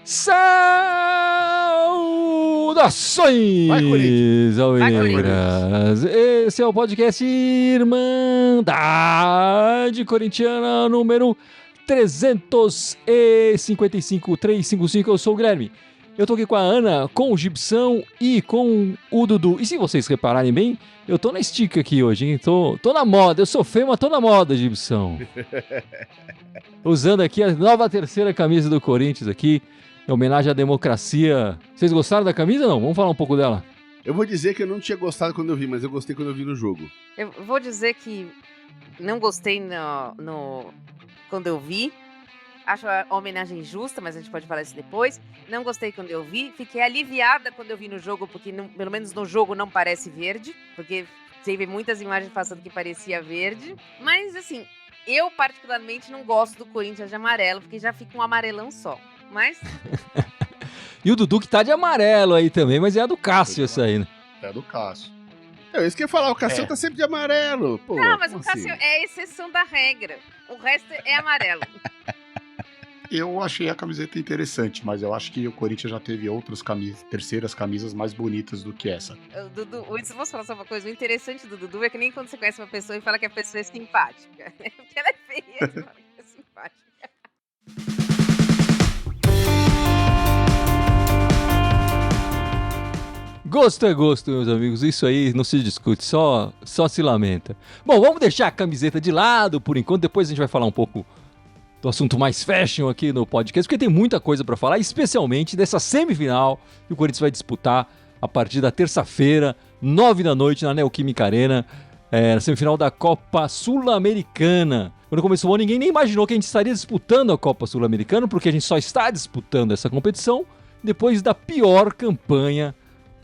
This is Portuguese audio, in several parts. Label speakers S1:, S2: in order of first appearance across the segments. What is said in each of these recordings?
S1: Saudações, alvinegras! Esse é o podcast Irmandade Corintiana número 355. Eu sou o Guilherme. Eu tô aqui com a Ana, com o Gibson e com o Dudu. E se vocês repararem bem, eu tô na estica aqui hoje, hein? Tô na moda. Eu sou feio, mas tô na moda, Gibson. Usando aqui a nova terceira camisa do Corinthians aqui, em homenagem à democracia. Vocês gostaram da camisa ou não? Vamos falar um pouco dela.
S2: Eu vou dizer que eu não tinha gostado quando eu vi, mas eu gostei quando eu vi no jogo.
S3: Eu vou dizer que não gostei quando eu vi. Acho a homenagem justa, mas a gente pode falar isso depois. Não gostei quando eu vi. Fiquei aliviada quando eu vi no jogo, porque pelo menos no jogo não parece verde. Porque teve muitas imagens passando que parecia verde. Mas assim, eu particularmente não gosto do Corinthians de amarelo, porque já fica um amarelão só. Mas...
S1: E o Dudu que tá de amarelo aí também, mas é a do Cássio essa aí, né?
S4: É a do Cássio.
S2: É isso que eu ia falar, o Cássio tá sempre de amarelo. Pô,
S3: não, mas o
S2: assim?
S3: Cássio é a exceção da regra. O resto é amarelo.
S4: Eu achei a camiseta interessante, mas eu acho que o Corinthians já teve outras terceiras camisas mais bonitas do que essa.
S3: Dudu, posso falar só uma coisa? O interessante do Dudu é que nem quando você conhece uma pessoa e fala que a pessoa é simpática. Porque ela é feia, você fala que é simpática.
S1: Gosto é gosto, meus amigos. Isso aí não se discute, só se lamenta. Bom, vamos deixar a camiseta de lado por enquanto. Depois a gente vai falar um pouco do assunto mais fashion aqui no podcast, porque tem muita coisa pra falar, especialmente dessa semifinal que o Corinthians vai disputar a partir da terça-feira, 9 da noite, na Neoquímica Arena, na semifinal da Copa Sul-Americana. Quando começou o ano, ninguém nem imaginou que a gente estaria disputando a Copa Sul-Americana, porque a gente só está disputando essa competição depois da pior campanha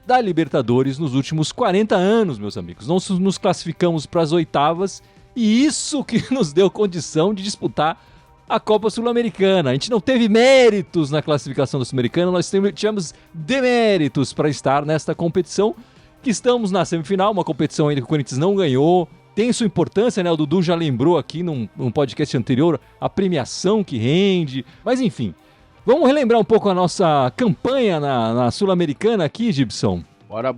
S1: da Libertadores nos últimos 40 anos, meus amigos. Nós nos classificamos para as oitavas e isso que nos deu condição de disputar a Copa Sul-Americana. A gente não teve méritos na classificação da Sul-Americana, nós tivemos deméritos para estar nesta competição, que estamos na semifinal, uma competição ainda que o Corinthians não ganhou. Tem sua importância, né? O Dudu já lembrou aqui num podcast anterior a premiação que rende, mas enfim. Vamos relembrar um pouco a nossa campanha na Sul-Americana aqui, Gibson?
S2: Bora.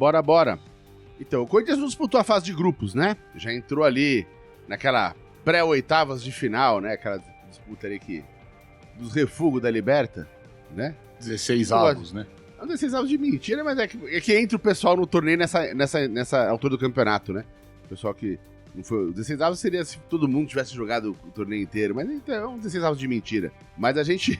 S2: Então, o Corinthians não disputou a fase de grupos, né? Já entrou ali naquela pré-oitavas de final, né? Aquela disputa ali dos refugos da Liberta, né?
S4: 16 avos, né?
S2: Não 16 avos de mentira, mas é que entra o pessoal no torneio nessa altura do campeonato, né? O pessoal que não foi... 16 avos seria se todo mundo tivesse jogado o torneio inteiro, mas então 16 avos de mentira. Mas a gente...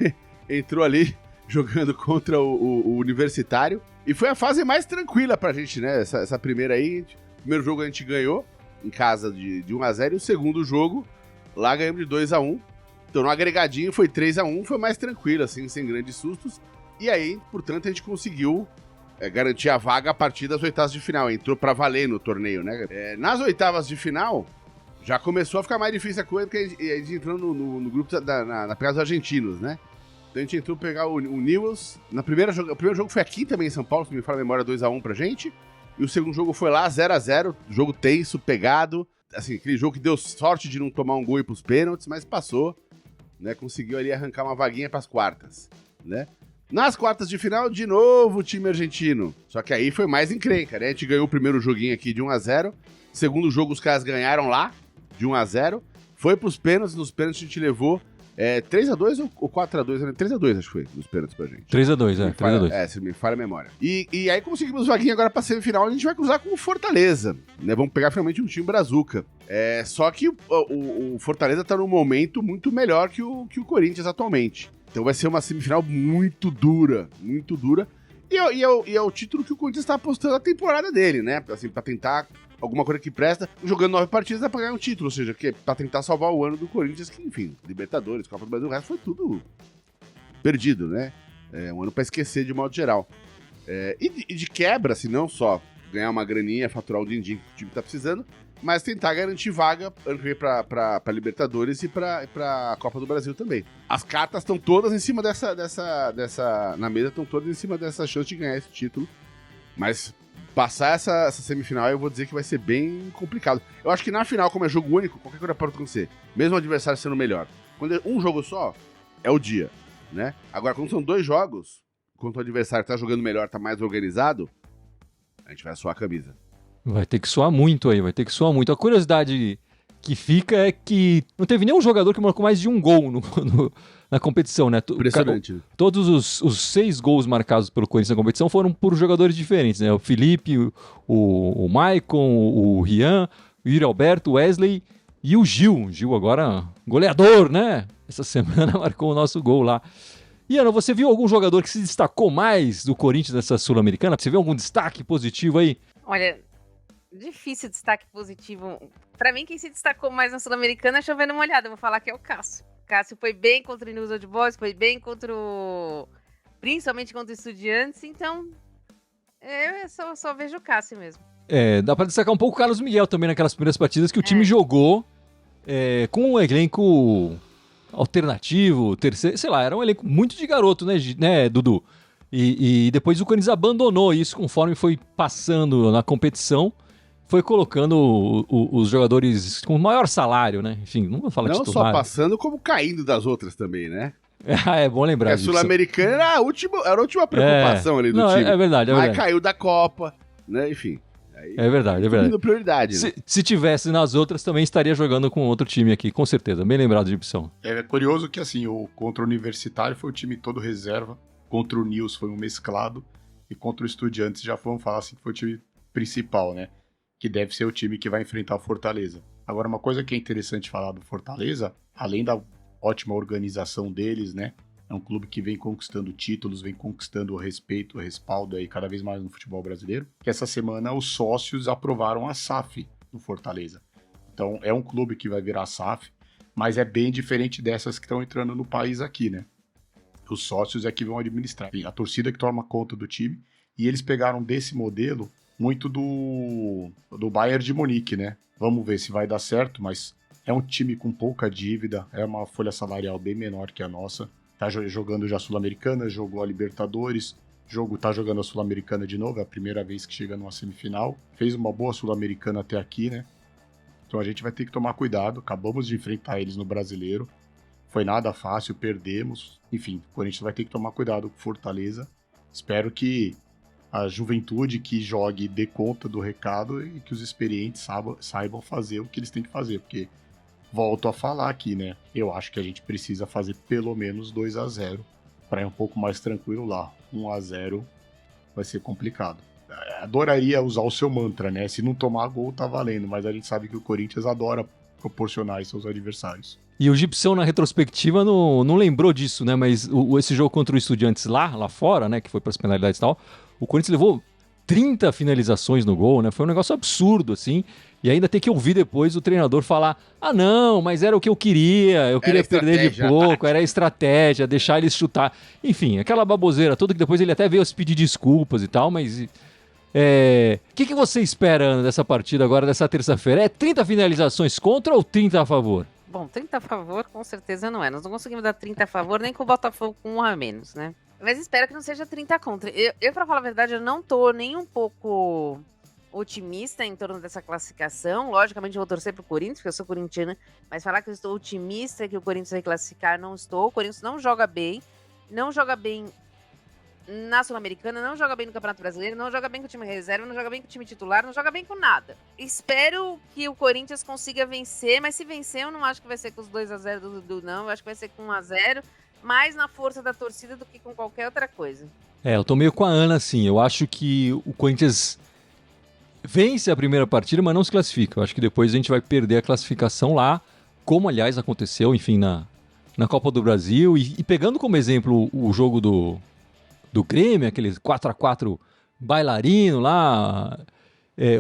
S2: entrou ali jogando contra o Universitário. E foi a fase mais tranquila pra gente, né? Essa primeira aí. O primeiro jogo a gente ganhou em casa de 1-0. E o segundo jogo, lá ganhamos de 2-1. Então no agregadinho foi 3-1. Foi mais tranquilo, assim, sem grandes sustos. E aí, portanto, a gente conseguiu garantir a vaga a partir das oitavas de final. Entrou pra valer no torneio, né? Nas oitavas de final, já começou a ficar mais difícil a coisa, porque a gente entrou no grupo na pegada dos argentinos, né? Então a gente entrou pegar o Newell's. O primeiro jogo foi aqui também em São Paulo, se me fala a memória, 2-1 pra gente. E o segundo jogo foi lá, 0-0. Jogo tenso, pegado. Assim, aquele jogo que deu sorte de não tomar um gol e ir pros pênaltis, mas passou. Né? Conseguiu ali arrancar uma vaguinha pras quartas. Né? Nas quartas de final, de novo o time argentino. Só que aí foi mais encrenca, né? A gente ganhou o primeiro joguinho aqui de 1-0. Segundo jogo os caras ganharam lá, de 1-0. Foi pros pênaltis, nos pênaltis a gente levou 3-2 ou 4-2? 3-2 acho que foi, nos pênaltis pra gente.
S1: 3-2, 3-2.
S2: Se me falha a memória. E aí conseguimos vaguinha agora pra semifinal, a gente vai cruzar com o Fortaleza, né? Vamos pegar finalmente um time brazuca. Só que o Fortaleza tá num momento muito melhor que o Corinthians atualmente. Então vai ser uma semifinal muito dura, muito dura. E é o título que o Corinthians tá apostando a temporada dele, né? Assim, pra tentar alguma coisa que presta, jogando 9 partidas dá pra ganhar um título, ou seja, que é pra tentar salvar o ano do Corinthians, que enfim, Libertadores, Copa do Brasil, o resto foi tudo perdido, né? Um ano pra esquecer de modo geral. E de quebra, assim, não só ganhar uma graninha, faturar o din-din que o time tá precisando, mas tentar garantir vaga ano que vem pra Libertadores e pra Copa do Brasil também. As cartas estão todas em cima dessa na mesa, estão todas em cima dessa chance de ganhar esse título, mas passar essa semifinal, eu vou dizer que vai ser bem complicado. Eu acho que na final, como é jogo único, qualquer coisa pode acontecer. Mesmo o adversário sendo melhor. Quando é um jogo só, é o dia, né? Agora, quando são 2 jogos, quando o adversário tá jogando melhor, tá mais organizado, a gente vai suar a camisa.
S1: Vai ter que suar muito aí, vai ter que suar muito. A curiosidade que fica é que não teve nenhum jogador que marcou mais de um gol na competição, né?
S2: Impressionante.
S1: Todos os 6 gols marcados pelo Corinthians na competição foram por jogadores diferentes, né? O Felipe, o Maicon, o Rian, o Yuri Alberto, o Wesley e o Gil. Gil agora goleador, né? Essa semana marcou o nosso gol lá. E Ana, você viu algum jogador que se destacou mais do Corinthians nessa Sul-Americana? Você viu algum destaque positivo aí?
S3: Olha, difícil destaque positivo. Pra mim, quem se destacou mais na Sul-Americana, chovendo uma olhada, eu vou falar que é o Cássio. O Cássio foi bem contra o News Old Boys, foi bem contra o... principalmente contra o Estudiantes, então eu só vejo o Cássio mesmo.
S1: Dá pra destacar um pouco o Carlos Miguel também naquelas primeiras partidas que o time jogou com um elenco alternativo, terceiro, sei lá, era um elenco muito de garoto, né, Dudu? E depois o Corinthians abandonou isso conforme foi passando na competição, foi colocando os jogadores com maior salário, né? Enfim, não vou falar de titular.
S2: Não só passando, como caindo das outras também, né?
S1: É bom lembrar
S2: disso. A Sul-Americana era a última preocupação ali do time.
S1: É verdade,
S2: Mas caiu da Copa, né? Enfim. Aí,
S1: é verdade.
S2: Prioridade, né?
S1: Se tivesse nas outras, também estaria jogando com outro time aqui, com certeza. Bem lembrado, Gibson.
S4: É curioso que, assim, contra o Universitário foi o time todo reserva, contra o News foi um mesclado, e contra o Estudiantes já vamos falar assim que foi o time principal, né? Que deve ser o time que vai enfrentar o Fortaleza. Agora, uma coisa que é interessante falar do Fortaleza, além da ótima organização deles, né? É um clube que vem conquistando títulos, vem conquistando o respeito, o respaldo aí cada vez mais no futebol brasileiro. Que essa semana os sócios aprovaram a SAF do Fortaleza. Então é um clube que vai virar SAF, mas é bem diferente dessas que estão entrando no país aqui, né? Os sócios é que vão administrar. A torcida que toma conta do time. E eles pegaram desse modelo muito do Bayern de Munique, né? Vamos ver se vai dar certo, mas é um time com pouca dívida, é uma folha salarial bem menor que a nossa. Tá jogando já a Sul-Americana, jogou a Libertadores, tá jogando a Sul-Americana de novo, é a primeira vez que chega numa semifinal. Fez uma boa Sul-Americana até aqui, né? Então a gente vai ter que tomar cuidado, acabamos de enfrentar eles no Brasileiro. Foi nada fácil, perdemos. Enfim, o Corinthians vai ter que tomar cuidado com Fortaleza. Espero que a juventude que jogue dê conta do recado e que os experientes saibam fazer o que eles têm que fazer, porque volto a falar aqui, né? Eu acho que a gente precisa fazer pelo menos 2-0 para ir um pouco mais tranquilo lá. 1-0 vai ser complicado. Adoraria usar o seu mantra, né? Se não tomar gol, tá valendo, mas a gente sabe que o Corinthians adora proporcionar isso aos adversários.
S1: E o Gibson, na retrospectiva, não lembrou disso, né? Mas esse jogo contra o Estudiantes lá fora, né? Que foi para as penalidades e tal, o Corinthians levou 30 finalizações no gol, né? Foi um negócio absurdo, assim. E ainda tem que ouvir depois o treinador falar: ah, não, mas era o que eu queria perder de pouco, era a estratégia, deixar eles chutar. Enfim, aquela baboseira toda que depois ele até veio a se pedir desculpas e tal, mas... O que você espera dessa partida agora, dessa terça-feira? É 30 finalizações contra ou 30 a favor?
S3: Bom, 30 a favor com certeza não é. Nós não conseguimos dar 30 a favor nem com o Botafogo com 1 a menos, né? Mas espero que não seja 30 contra. Eu pra falar a verdade, eu não tô nem um pouco otimista em torno dessa classificação. Logicamente eu vou torcer pro Corinthians, porque eu sou corintiana, mas falar que eu estou otimista que o Corinthians vai classificar, não estou. O Corinthians não joga bem na Sul-Americana, não joga bem no Campeonato Brasileiro, não joga bem com o time reserva, não joga bem com o time titular, não joga bem com nada. Espero que o Corinthians consiga vencer, mas se vencer eu não acho que vai ser com os 2-0 do Dudu, não. Eu acho que vai ser com 1-0, mais na força da torcida do que com qualquer outra coisa.
S1: Eu tô meio com a Ana, assim. Eu acho que o Corinthians vence a primeira partida, mas não se classifica. Eu acho que depois a gente vai perder a classificação lá, como aliás aconteceu, enfim, na Copa do Brasil. E pegando como exemplo o jogo do Grêmio, aquele 4-4 bailarino lá,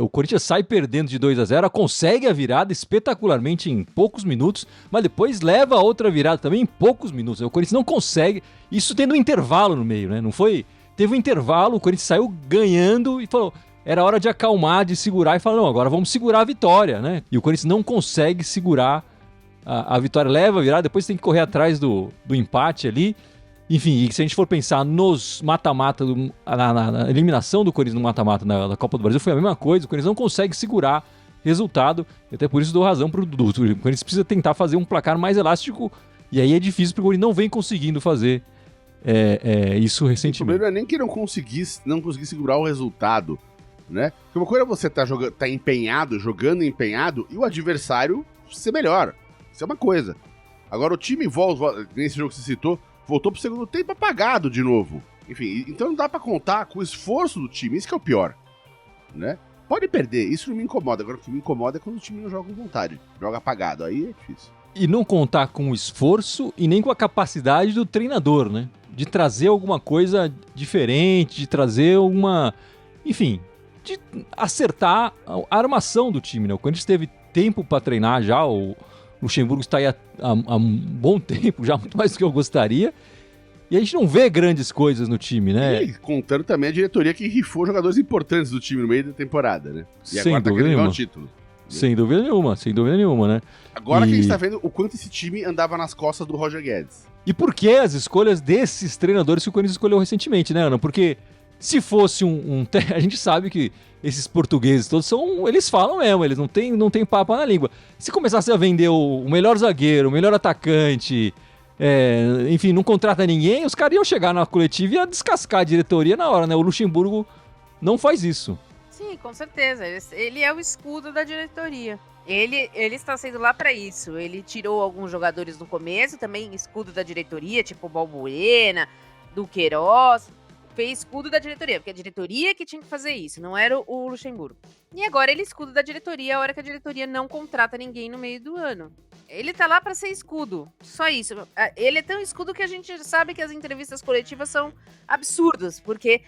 S1: o Corinthians sai perdendo de 2-0, consegue a virada espetacularmente em poucos minutos, mas depois leva a outra virada também em poucos minutos. O Corinthians não consegue, isso tendo um intervalo no meio, né? Não foi, teve um intervalo, o Corinthians saiu ganhando e falou, era hora de acalmar, de segurar, e falou, não, agora vamos segurar a vitória, né? E o Corinthians não consegue segurar a vitória, leva a virada, depois tem que correr atrás do empate ali. Enfim, e se a gente for pensar nos mata-mata, na eliminação do Corinthians no mata-mata da Copa do Brasil, foi a mesma coisa. O Corinthians não consegue segurar resultado, e até por isso dou razão pro Dudu. O Corinthians precisa tentar fazer um placar mais elástico, e aí é difícil porque o Corinthians não vem conseguindo fazer isso recentemente.
S2: O problema não é nem que não conseguir segurar o resultado, né? Porque uma coisa é você tá empenhado, jogando empenhado, e o adversário ser melhor. Isso é uma coisa. Agora o time volta, nesse jogo que você citou, voltou pro segundo tempo apagado de novo. Enfim, então não dá pra contar com o esforço do time, isso que é o pior, né? Pode perder, isso não me incomoda. Agora o que me incomoda é quando o time não joga com vontade, joga apagado, aí é difícil.
S1: E não contar com o esforço e nem com a capacidade do treinador, né? De trazer alguma coisa diferente, de trazer enfim, de acertar a armação do time, né? O Corinthians teve tempo pra treinar já, o Luxemburgo está aí há um bom tempo, já muito mais do que eu gostaria. E a gente não vê grandes coisas no time, né?
S2: E contando também a diretoria que rifou jogadores importantes do time no meio da temporada, né? E
S1: Sem
S2: agora tá
S1: dúvida
S2: querendo ganhar
S1: nenhuma.
S2: o título.
S1: Sem dúvida nenhuma, né?
S2: Agora que a gente tá vendo o quanto esse time andava nas costas do Roger Guedes.
S1: E por que as escolhas desses treinadores que o Corinthians escolheu recentemente, né, Ana? Porque se fosse a gente sabe que esses portugueses todos eles falam mesmo, eles não tem papo na língua. Se começasse a vender o melhor zagueiro, o melhor atacante, enfim, não contrata ninguém, os caras iam chegar na coletiva e ia descascar a diretoria na hora, né? O Luxemburgo não faz isso.
S3: Sim, com certeza. Ele é o escudo da diretoria. Ele está sendo lá para isso. Ele tirou alguns jogadores no começo, também escudo da diretoria, tipo o Balbuena, do Queiroz. Fez escudo da diretoria, porque a diretoria que tinha que fazer isso, não era o Luxemburgo. E agora ele é escudo da diretoria a hora que a diretoria não contrata ninguém no meio do ano. Ele tá lá pra ser escudo, só isso. Ele é tão escudo que a gente sabe que as entrevistas coletivas são absurdas, porque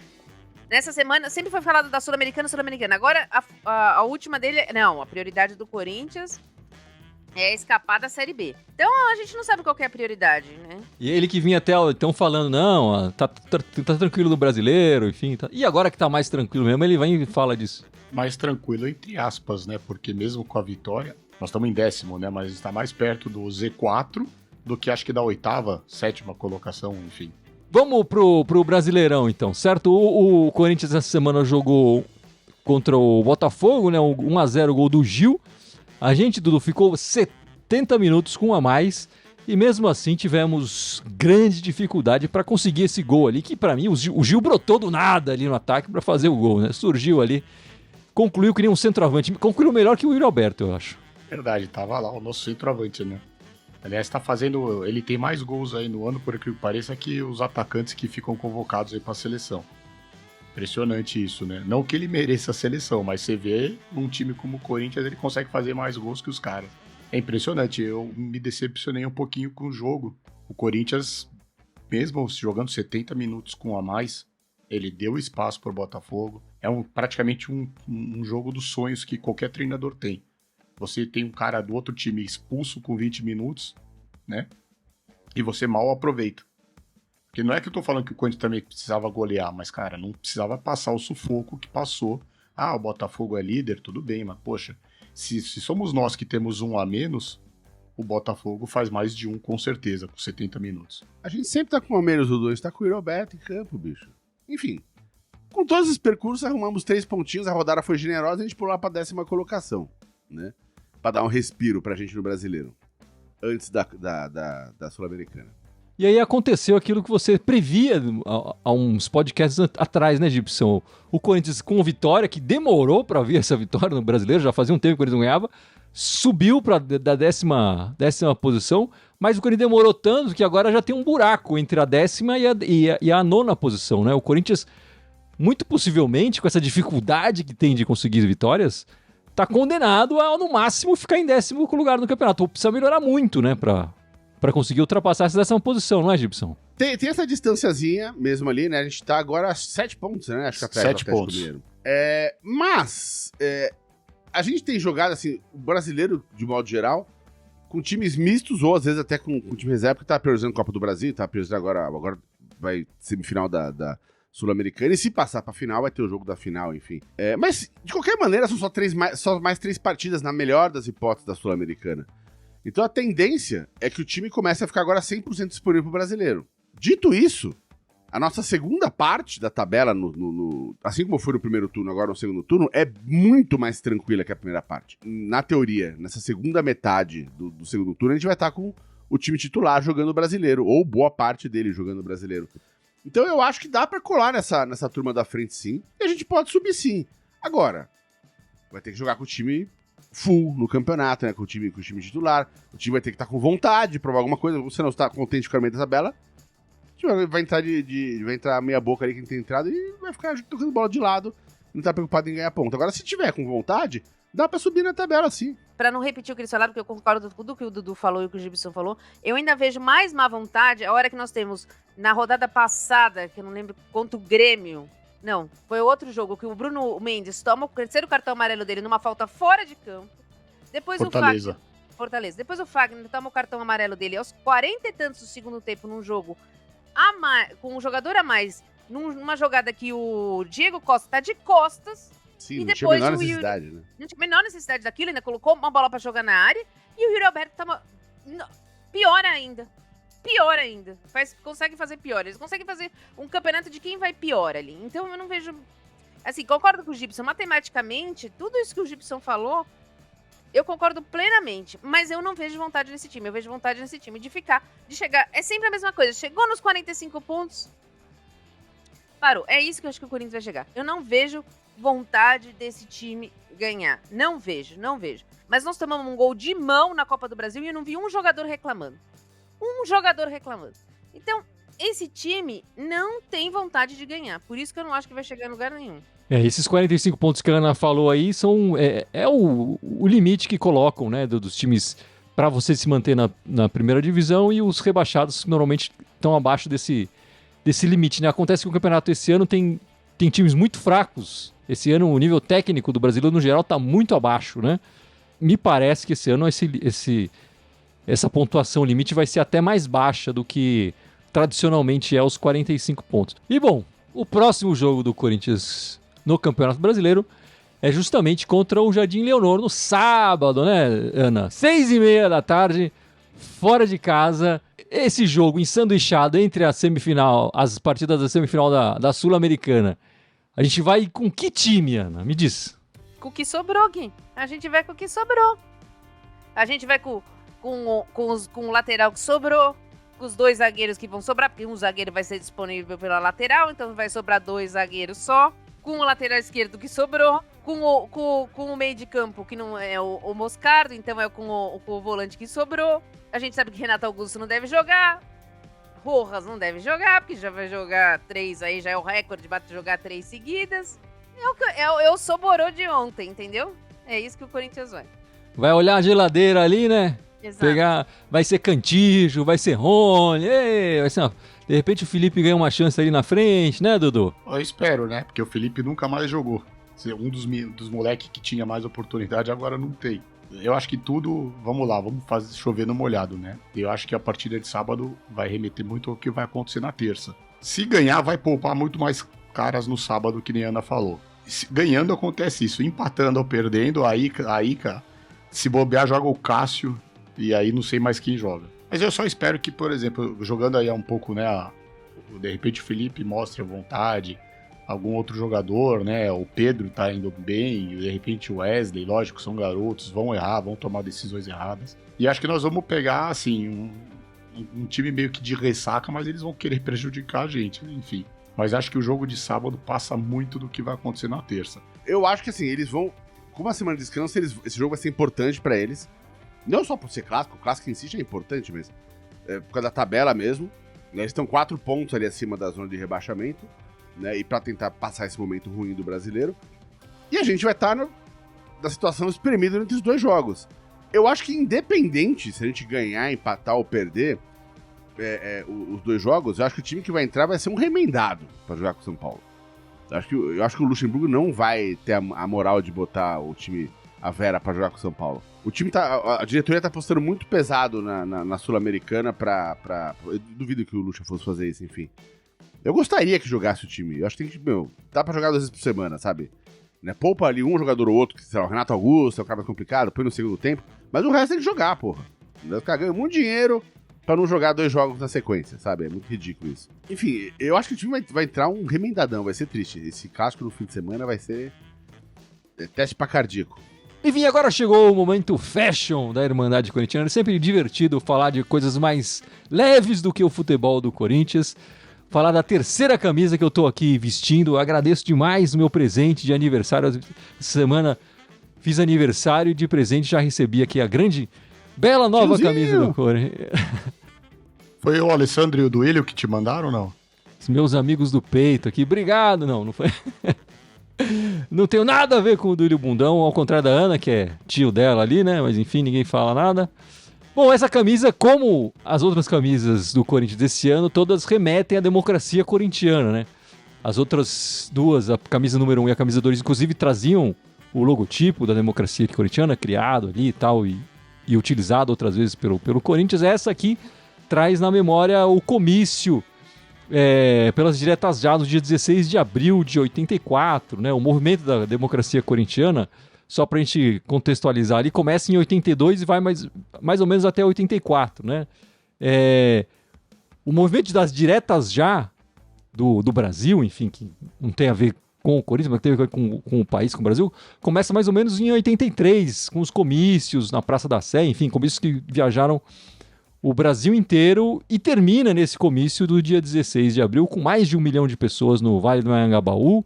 S3: nessa semana sempre foi falado da Sul-Americana. Agora a última dele, não, a prioridade do Corinthians é escapar da Série B. Então a gente não sabe qual que é a prioridade, né?
S1: E ele que vinha até então falando, não, tá tranquilo do brasileiro, enfim. Tá. E agora que tá mais tranquilo mesmo, ele vem e fala disso.
S4: Mais tranquilo entre aspas, né? Porque mesmo com a vitória, nós estamos em 10º, né? Mas está mais perto do Z4 do que acho que da 8ª, 7ª colocação, enfim.
S1: Vamos pro Brasileirão, então, certo? O Corinthians essa semana jogou contra o Botafogo, né? 1-0 gol do Gil. A gente, Dudu, ficou 70 minutos com um a mais e mesmo assim tivemos grande dificuldade para conseguir esse gol ali, que para mim o Gil brotou do nada ali no ataque para fazer o gol, né? Surgiu ali, concluiu que nem um centroavante, concluiu melhor que o Yuri Alberto, eu acho.
S4: Verdade, tava lá o nosso centroavante, né? Aliás, ele tem mais gols aí no ano, por aquilo que pareça, que os atacantes que ficam convocados aí pra seleção. Impressionante isso, né? Não que ele mereça a seleção, mas você vê num time como o Corinthians, ele consegue fazer mais gols que os caras. É impressionante, eu me decepcionei um pouquinho com o jogo. O Corinthians, mesmo jogando 70 minutos com a mais, ele deu espaço pro Botafogo. É praticamente um jogo dos sonhos que qualquer treinador tem. Você tem um cara do outro time expulso com 20 minutos, né? E você mal aproveita. Porque não é que eu tô falando que o Corinthians também precisava golear, mas, cara, não precisava passar o sufoco que passou. Ah, o Botafogo é líder, tudo bem, mas, poxa, se somos nós que temos um a menos, o Botafogo faz mais de um, com certeza, com 70 minutos.
S2: A gente sempre tá com um a menos do 2, tá com o Roberto em campo, bicho. Enfim, com todos os percursos, arrumamos 3 pontinhos, a rodada foi generosa, a gente pulou lá pra 10ª colocação, né? Pra dar um respiro pra gente no Brasileiro, antes da Sul-Americana.
S1: E aí aconteceu aquilo que você previa há uns podcasts atrás, né, Gibson? O Corinthians com vitória, que demorou para vir essa vitória no Brasileiro, já fazia um tempo que o Corinthians não ganhava, subiu da 10ª posição, mas o Corinthians demorou tanto que agora já tem um buraco entre a 10ª e a 9ª posição, né? O Corinthians, muito possivelmente, com essa dificuldade que tem de conseguir vitórias, tá condenado a, no máximo, ficar em 10º lugar no campeonato. Precisa melhorar muito, né, pra conseguir ultrapassar essa 10ª posição, não é, Gibson?
S2: Tem essa distanciazinha mesmo ali, né? A gente tá agora a 7 pontos, né? Acho que atrás
S4: 7 pontos.
S2: Mas a gente tem jogado, assim, o brasileiro, de modo geral, com times mistos, ou às vezes até com time reserva, porque tá priorizando a Copa do Brasil, tá priorizando agora vai semifinal da Sul-Americana, e se passar pra final, vai ter o jogo da final, enfim. Mas, de qualquer maneira, são só mais 3 partidas, na melhor das hipóteses, da Sul-Americana. Então a tendência é que o time comece a ficar agora 100% disponível pro brasileiro. Dito isso, a nossa segunda parte da tabela, assim como foi no primeiro turno, agora no segundo turno, é muito mais tranquila que a primeira parte. Na teoria, nessa segunda metade do segundo turno, a gente vai estar com o time titular jogando brasileiro, ou boa parte dele jogando brasileiro. Então eu acho que dá pra colar nessa turma da frente sim, e a gente pode subir sim. Agora, vai ter que jogar com o time full no campeonato, né? Com o time titular. O time vai ter que estar com vontade de provar alguma coisa. Você não está contente com a meio da tabela, vai entrar vai entrar meia boca ali que tem entrado e vai ficar tocando bola de lado, não tá preocupado em ganhar ponto. Agora, se tiver com vontade, dá pra subir na tabela, sim.
S3: Pra não repetir o que eles falaram, porque eu concordo com tudo que o Dudu falou e o que o Gibson falou, eu ainda vejo mais má vontade a hora que nós temos, na rodada passada, que eu não lembro, contra o Grêmio. Não, foi outro jogo, que o Bruno Mendes toma o terceiro cartão amarelo dele numa falta fora de campo. Depois
S4: Fortaleza.
S3: Fortaleza. Depois o Fagner toma o cartão amarelo dele aos 40 e tantos do segundo tempo num jogo com um jogador a mais, numa jogada que o Diego Costa tá de costas.
S2: Sim,
S3: e
S2: não tinha a
S3: depois
S2: menor
S3: o Yuri,
S2: necessidade, né?
S3: não tinha a menor necessidade daquilo, ainda colocou uma bola pra jogar na área, e o Yuri Alberto tava pior ainda. Pior ainda. Consegue fazer pior. Eles conseguem fazer um campeonato de quem vai pior ali. Então eu não vejo... Assim, concordo com o Gibson. Matematicamente, tudo isso que o Gibson falou, eu concordo plenamente, mas eu não vejo vontade nesse time. Eu vejo vontade nesse time de chegar. É sempre a mesma coisa. Chegou nos 45 pontos, parou. É isso que eu acho que o Corinthians vai chegar. Eu não vejo vontade desse time ganhar. Não vejo. Mas nós tomamos um gol de mão na Copa do Brasil e eu não vi um jogador reclamando. Então, esse time não tem vontade de ganhar. Por isso que eu não acho que vai chegar em lugar nenhum.
S1: Esses 45 pontos que a Ana falou aí são o limite que colocam, né, dos times para você se manter na primeira divisão, e os rebaixados normalmente estão abaixo desse limite, né? Acontece que o campeonato esse ano tem times muito fracos. Esse ano o nível técnico do brasileiro no geral está muito abaixo, né? Me parece que esse ano essa pontuação limite vai ser até mais baixa do que tradicionalmente é os 45 pontos. E bom, o próximo jogo do Corinthians no Campeonato Brasileiro é justamente contra o Jardim Leonor no sábado, né, Ana? 6h30 da tarde, fora de casa. Esse jogo ensanduichado entre as partidas da semifinal da Sul-Americana. A gente vai com que time, Ana? Me diz.
S3: Com o que sobrou, Gui. A gente vai com o que sobrou. A gente vai com o lateral que sobrou, com os dois zagueiros que vão sobrar, porque um zagueiro vai ser disponível pela lateral, então vai sobrar 2 zagueiros só, com o lateral esquerdo que sobrou, com o meio de campo, que não é o Moscardo, então é com o volante que sobrou. A gente sabe que Renato Augusto não deve jogar, Rojas não deve jogar, porque já vai jogar 3 aí, já é o recorde de jogar 3 seguidas. É o Soborô de ontem, entendeu? É isso que o Corinthians vai.
S1: Vai olhar a geladeira ali, né?
S3: Exato.
S1: Vai ser Cantígio, vai ser Rony, vai ser de repente o Felipe ganha uma chance ali na frente, né, Dudu?
S4: Eu espero, né? Porque o Felipe nunca mais jogou. Um dos moleques que tinha mais oportunidade agora não tem. Eu acho que tudo, vamos lá, vamos fazer chover no molhado, né? Eu acho que a partida de sábado vai remeter muito ao que vai acontecer na terça. Se ganhar, vai poupar muito mais caras no sábado, que nem a Ana falou. Ganhando acontece isso, empatando ou perdendo, aí, cara, se bobear, joga o Cássio, e aí não sei mais quem joga. Mas eu só espero que, por exemplo, jogando aí um pouco, né, de repente o Felipe mostre a vontade, algum outro jogador, né, o Pedro tá indo bem, de repente o Wesley, lógico, são garotos, vão errar, vão tomar decisões erradas. E acho que nós vamos pegar, assim, um time meio que de ressaca, mas eles vão querer prejudicar a gente, enfim. Mas acho que o jogo de sábado passa muito do que vai acontecer na terça.
S2: Eu acho que, assim, eles vão... Com uma semana de descanso, esse jogo vai ser importante pra eles. Não só por ser clássico, o clássico em si já é importante, mas por causa da tabela mesmo. Né? Eles estão 4 pontos ali acima da zona de rebaixamento, né? E pra tentar passar esse momento ruim do brasileiro. E a gente vai estar na situação espremida entre os 2 jogos. Eu acho que independente se a gente ganhar, empatar ou perder os 2 jogos, eu acho que o time que vai entrar vai ser um remendado pra jogar com o São Paulo. Eu acho que o Luxemburgo não vai ter a moral de botar o time, a Vera, pra jogar com o São Paulo. O time a diretoria tá apostando muito pesado na Sul-Americana eu duvido que o Lucha fosse fazer isso, enfim. Eu gostaria que jogasse o time. Eu acho que tem que, dá pra jogar 2 vezes por semana, sabe? Né? Poupa ali um jogador ou outro, que sei lá, o Renato Augusto, é o cara mais complicado, põe no segundo tempo, mas o resto tem que jogar, porra. Os caras ganham muito dinheiro, pra não jogar 2 jogos na sequência, sabe? É muito ridículo isso. Enfim, eu acho que o time vai entrar um remendadão, vai ser triste. Esse clássico no fim de semana vai ser teste pra cardíaco.
S1: Enfim, agora chegou o momento fashion da Irmandade Corintiana. É sempre divertido falar de coisas mais leves do que o futebol do Corinthians. Falar da terceira camisa que eu tô aqui vestindo. Agradeço demais o meu presente de aniversário. Essa semana fiz aniversário e de presente já recebi aqui a grande, bela nova camisa do Corinthians.
S4: Foi o Alessandro e o Duílio que te mandaram ou não?
S1: Os meus amigos do peito aqui. Obrigado, não foi... Não tenho nada a ver com o Duílio Bundão, ao contrário da Ana, que é tio dela ali, né? Mas enfim, ninguém fala nada. Bom, essa camisa, como as outras camisas do Corinthians desse ano, todas remetem à democracia corintiana, né? As outras duas, a camisa número 1 e a camisa 2, inclusive traziam o logotipo da democracia corintiana, criado ali e tal, e utilizado outras vezes pelo Corinthians. Essa aqui traz na memória o comício pelas diretas já no dia 16 de abril de 84, né? O movimento da democracia corintiana, só pra gente contextualizar ali, começa em 82 e vai mais ou menos até 84, né? O movimento das diretas já do Brasil, enfim, que não tem a ver com o Corinthians, mas tem a ver com o país, com o Brasil, começa mais ou menos em 83, com os comícios na Praça da Sé, enfim, comícios que viajaram o Brasil inteiro e termina nesse comício do dia 16 de abril com mais de 1 milhão de pessoas no Vale do Anhangabaú.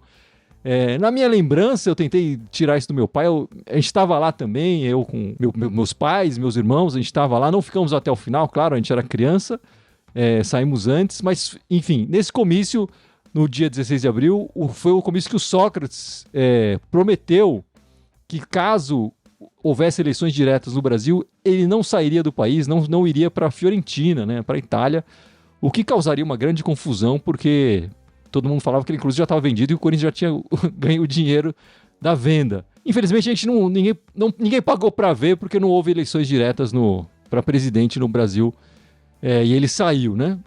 S1: Na minha lembrança, eu tentei tirar isso do meu pai, a gente estava lá também, eu com meus pais, meus irmãos, a gente estava lá, não ficamos até o final, claro, a gente era criança, saímos antes, mas enfim, nesse comício, no dia 16 de abril, foi o comício que o Sócrates prometeu que caso houvesse eleições diretas no Brasil, ele não sairia do país, não iria para a Fiorentina, né, para a Itália, o que causaria uma grande confusão, porque todo mundo falava que ele inclusive já estava vendido e o Corinthians já tinha ganho o dinheiro da venda. Infelizmente, ninguém pagou para ver, porque não houve eleições diretas para presidente no Brasil, e ele saiu, né?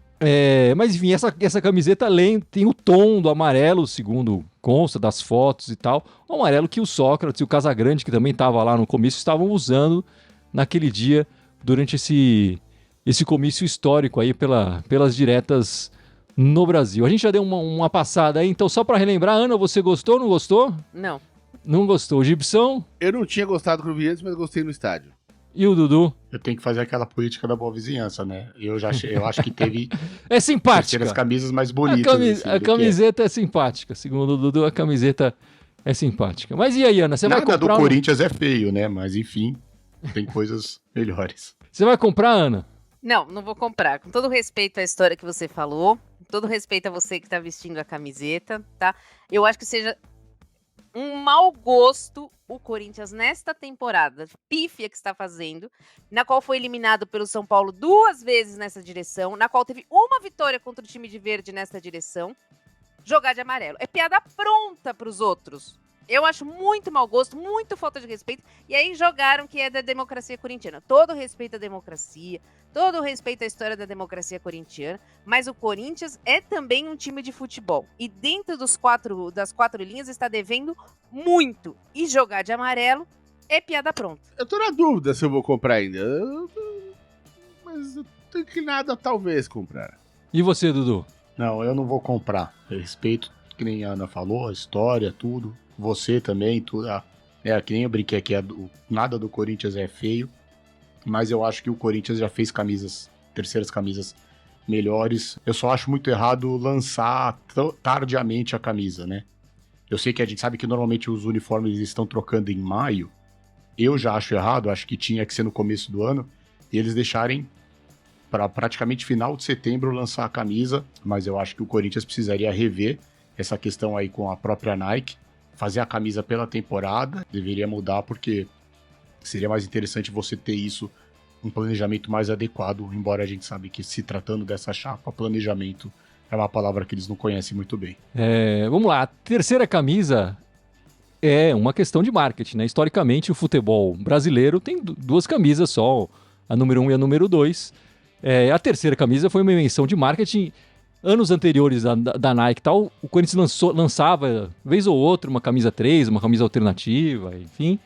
S1: Mas enfim, essa camiseta tem o tom do amarelo, segundo consta das fotos e tal, o amarelo que o Sócrates e o Casagrande, que também estava lá no comício, estavam usando naquele dia, durante esse comício histórico aí pelas diretas no Brasil. A gente já deu uma passada aí, então só para relembrar, Ana, você gostou ou não gostou?
S3: Não.
S1: Não gostou. O Gibson?
S2: Eu não tinha gostado quando vi antes, mas gostei no estádio.
S1: E o Dudu?
S4: Eu tenho que fazer aquela política da boa vizinhança, né? Eu acho que teve
S1: é simpática.
S4: as camisas mais bonitas.
S1: A camiseta é simpática. Segundo o Dudu, a camiseta é simpática. Mas e aí, Ana? Você vai comprar?
S4: Nada do Corinthians é feio, né? Mas enfim, tem coisas melhores.
S1: Você vai comprar, Ana?
S3: Não vou comprar. Com todo respeito à história que você falou, com todo respeito a você que tá vestindo a camiseta, tá? Eu acho que seja um mau gosto o Corinthians nesta temporada pífia que está fazendo, na qual foi eliminado pelo São Paulo 2 vezes nessa direção, na qual teve uma vitória contra o time de verde nessa direção, jogar de amarelo. É piada pronta para os outros. Eu acho muito mau gosto, muito falta de respeito. E aí jogaram que é da democracia corintiana. Todo respeito à democracia, todo respeito à história da democracia corintiana, mas o Corinthians é também um time de futebol. E dentro das 4 linhas está devendo muito. E jogar de amarelo é piada pronta.
S2: Eu tô na dúvida se eu vou comprar ainda. Mas eu tô inclinado a talvez comprar.
S1: E você, Dudu?
S4: Não, eu não vou comprar. Eu respeito, que nem a Ana falou, a história, tudo. Você também, tudo. Que nem eu brinquei aqui, nada do Corinthians é feio. Mas eu acho que o Corinthians já fez terceiras camisas melhores. Eu só acho muito errado lançar tardiamente a camisa, né? Eu sei que a gente sabe que normalmente os uniformes estão trocando em maio. Eu já acho errado, acho que tinha que ser no começo do ano. E eles deixarem para praticamente final de setembro lançar a camisa. Mas eu acho que o Corinthians precisaria rever essa questão aí com a própria Nike. Fazer a camisa pela temporada, deveria mudar, porque seria mais interessante você ter isso, um planejamento mais adequado, embora a gente sabe que, se tratando dessa chapa, planejamento é uma palavra que eles não conhecem muito bem.
S1: Vamos lá, a terceira camisa é uma questão de marketing, né? Historicamente, o futebol brasileiro tem 2 camisas só, a número 1 e a número 2. A terceira camisa foi uma invenção de marketing. Anos anteriores da Nike e tal, o Corinthians lançava, vez ou outra, uma camisa 3, uma camisa alternativa, enfim.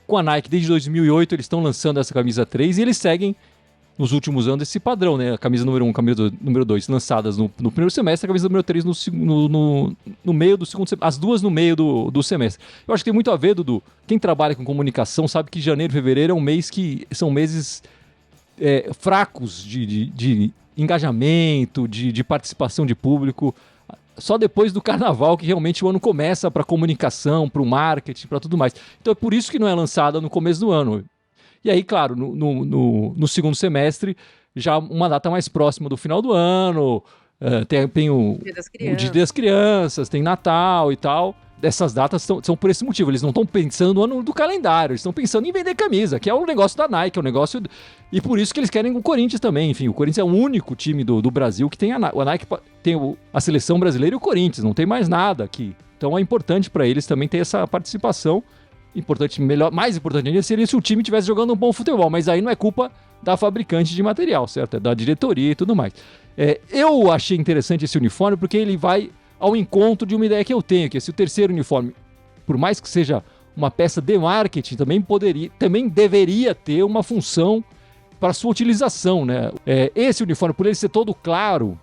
S1: Com a Nike, desde 2008, eles estão lançando essa camisa 3 e eles seguem nos últimos anos esse padrão, né? A camisa número 1, camisa número 2 lançadas no primeiro semestre, a camisa número 3 no meio do segundo semestre, as duas no meio do semestre. Eu acho que tem muito a ver, Dudu. Quem trabalha com comunicação sabe que janeiro e fevereiro é um mês que são meses fracos de engajamento, de participação de público. Só depois do carnaval que realmente o ano começa para comunicação, para o marketing, para tudo mais. Então é por isso que não é lançada no começo do ano. E aí, claro, no segundo semestre, já uma data mais próxima do final do ano, tem o Dia das Crianças, tem Natal e tal. Essas datas são por esse motivo. Eles não estão pensando no ano do calendário, eles estão pensando em vender camisa, que é o negócio da Nike, é o negócio... E por isso que eles querem o Corinthians também. Enfim, o Corinthians é o único time do Brasil que tem a Nike, tem a seleção brasileira e o Corinthians, não tem mais nada aqui. Então é importante para eles também ter essa participação. Mais importante ainda seria se o time estivesse jogando um bom futebol, mas aí não é culpa da fabricante de material, certo? É da diretoria e tudo mais. Eu achei interessante esse uniforme porque ele vai ao encontro de uma ideia que eu tenho, que se o terceiro uniforme, por mais que seja uma peça de marketing, também deveria ter uma função para sua utilização, né? Esse uniforme, por ele ser todo claro,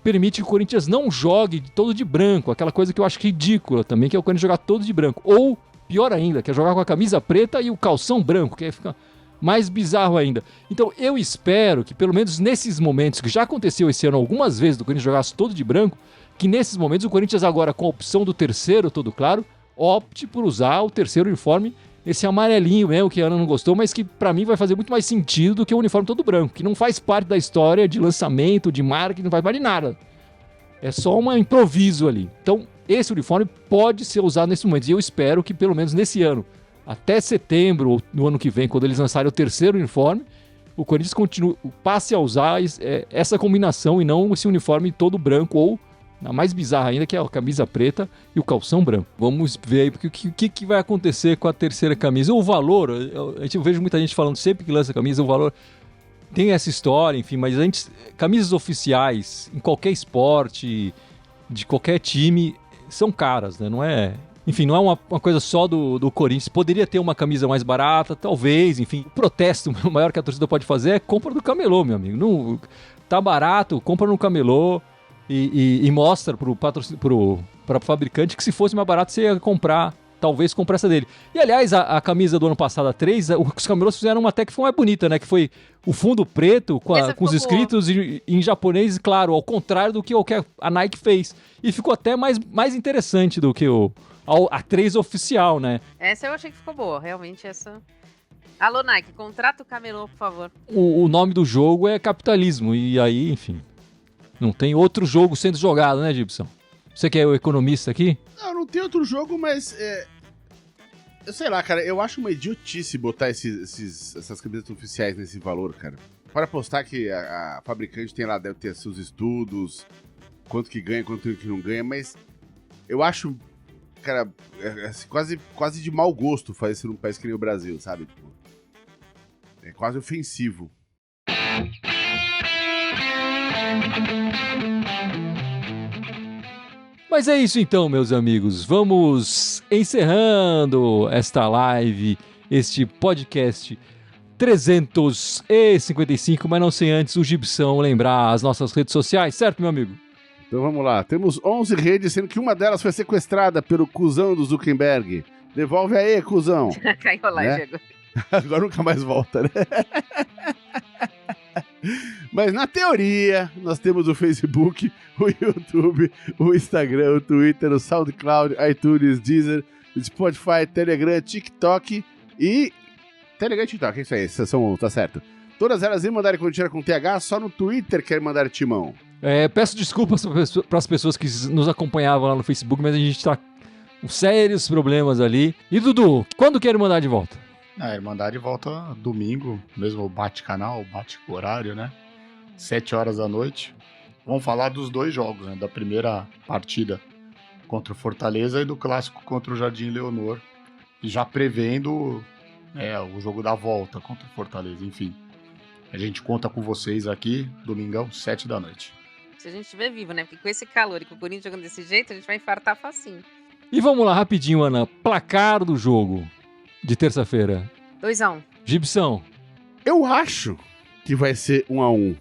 S1: permite que o Corinthians não jogue todo de branco, aquela coisa que eu acho ridícula também, que é o Corinthians jogar todo de branco. Ou pior ainda, que é jogar com a camisa preta e o calção branco, que aí fica mais bizarro ainda. Então eu espero que pelo menos nesses momentos, que já aconteceu esse ano algumas vezes do Corinthians jogasse todo de branco, que nesses momentos o Corinthians agora com a opção do terceiro todo claro, opte por usar o terceiro uniforme, esse amarelinho mesmo que a Ana não gostou, mas que pra mim vai fazer muito mais sentido do que o uniforme todo branco, que não faz parte da história de lançamento, de marketing, não faz parte de nada. É só um improviso ali. Então esse uniforme pode ser usado nesse momento. E eu espero que pelo menos nesse ano, até setembro ou no ano que vem, quando eles lançarem o terceiro uniforme, o Corinthians passe a usar essa combinação e não esse uniforme todo branco ou, a mais bizarra ainda, que é a camisa preta e o calção branco. Vamos ver aí o que vai acontecer com a terceira camisa. O valor, eu vejo muita gente falando sempre que lança a camisa, o valor tem essa história, enfim, mas camisas oficiais em qualquer esporte, de qualquer time, são caras, né? Não é... Enfim, não é uma coisa só do Corinthians. Poderia ter uma camisa mais barata, talvez, enfim. O protesto maior que a torcida pode fazer é compra do camelô, meu amigo. Não, tá barato, compra no camelô e mostra pro fabricante que se fosse mais barato você ia comprar, talvez comprar essa dele. E aliás, a camisa do ano passado, a 3, os camelôs fizeram uma até que foi mais bonita, né? Que foi o fundo preto com os escritos em japonês, claro, ao contrário do que a Nike fez. E ficou até mais interessante do que a 3 oficial, né?
S3: Essa eu achei que ficou boa, realmente essa... Alô, Nike, contrata o camelô, por favor.
S1: O nome do jogo é capitalismo, e aí, enfim, não tem outro jogo sendo jogado, né, Gibson? Você que é o economista aqui?
S2: Não tem outro jogo, mas... Eu sei lá, cara, eu acho uma idiotice botar essas camisetas oficiais nesse valor, cara. Para apostar que a fabricante deve ter seus estudos, quanto que ganha, quanto que não ganha, mas eu acho... Cara, quase de mau gosto fazer isso num país que nem o Brasil, sabe? Tipo, é quase ofensivo.
S1: Mas é isso então, meus amigos. Vamos encerrando esta live, este podcast 355, mas não sem antes o Gibson lembrar as nossas redes sociais, certo, meu amigo?
S2: Então vamos lá, temos 11 redes, sendo que uma delas foi sequestrada pelo cuzão do Zuckerberg. Devolve aí, cuzão.
S3: Caiu lá,
S2: né?
S3: Diego.
S2: Agora nunca mais volta, né? Mas na teoria, nós temos o Facebook, o YouTube, o Instagram, o Twitter, o SoundCloud, iTunes, Deezer, Spotify, Telegram, TikTok e... Telegram e TikTok, é isso aí, tá certo. Todas elas em Mandarem Corintiana com TH, só no Twitter quer mandar timão.
S1: Peço desculpas para as pessoas que nos acompanhavam lá no Facebook, mas a gente tá com sérios problemas ali. E Dudu, quando quer mandar de volta?
S4: A Irmandade volta domingo, mesmo bate-canal, bate-horário, né? 7 horas da noite. Vamos falar dos dois jogos, né? Da primeira partida contra o Fortaleza e do clássico contra o Jardim Leonor. Já prevendo o jogo da volta contra o Fortaleza, enfim. A gente conta com vocês aqui, domingão, 7 da noite.
S3: Se a gente estiver vivo, né? Porque com esse calor e com o Corinthians jogando desse jeito, a gente vai infartar facinho.
S1: E vamos lá, rapidinho, Ana. Placar do jogo de terça-feira.
S3: 2-1.
S1: Gibson.
S2: Eu acho que vai ser 1-1.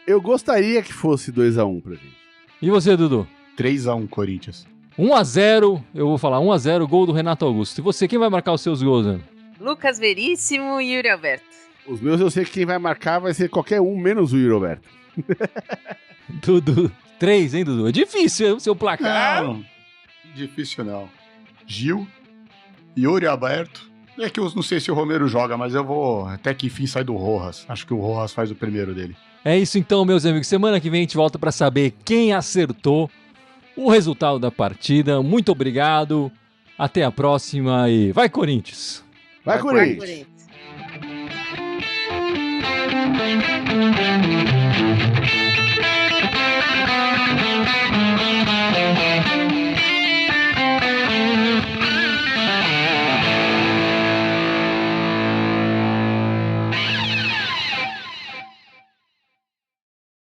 S2: Eu gostaria que fosse 2-1 pra gente.
S1: E você, Dudu?
S4: 3-1 Corinthians.
S1: 1-0, eu vou falar 1-0, gol do Renato Augusto. E você, quem vai marcar os seus gols, né?
S3: Lucas Veríssimo e Yuri Alberto.
S2: Os meus eu sei que quem vai marcar vai ser qualquer um, menos o Yuri Alberto.
S1: Dudu. 3, hein, Dudu? É difícil o seu placar.
S4: Não, difícil não. Gil, Yuri Alberto. É que eu não sei se o Romero joga, mas eu vou até que enfim sair do Rojas. Acho que o Rojas faz o primeiro dele.
S1: É isso então, meus amigos. Semana que vem a gente volta para saber quem acertou o resultado da partida. Muito obrigado. Até a próxima e vai, Corinthians!
S2: Vai,
S3: Vai,
S2: Corinthians!
S3: Corinthians.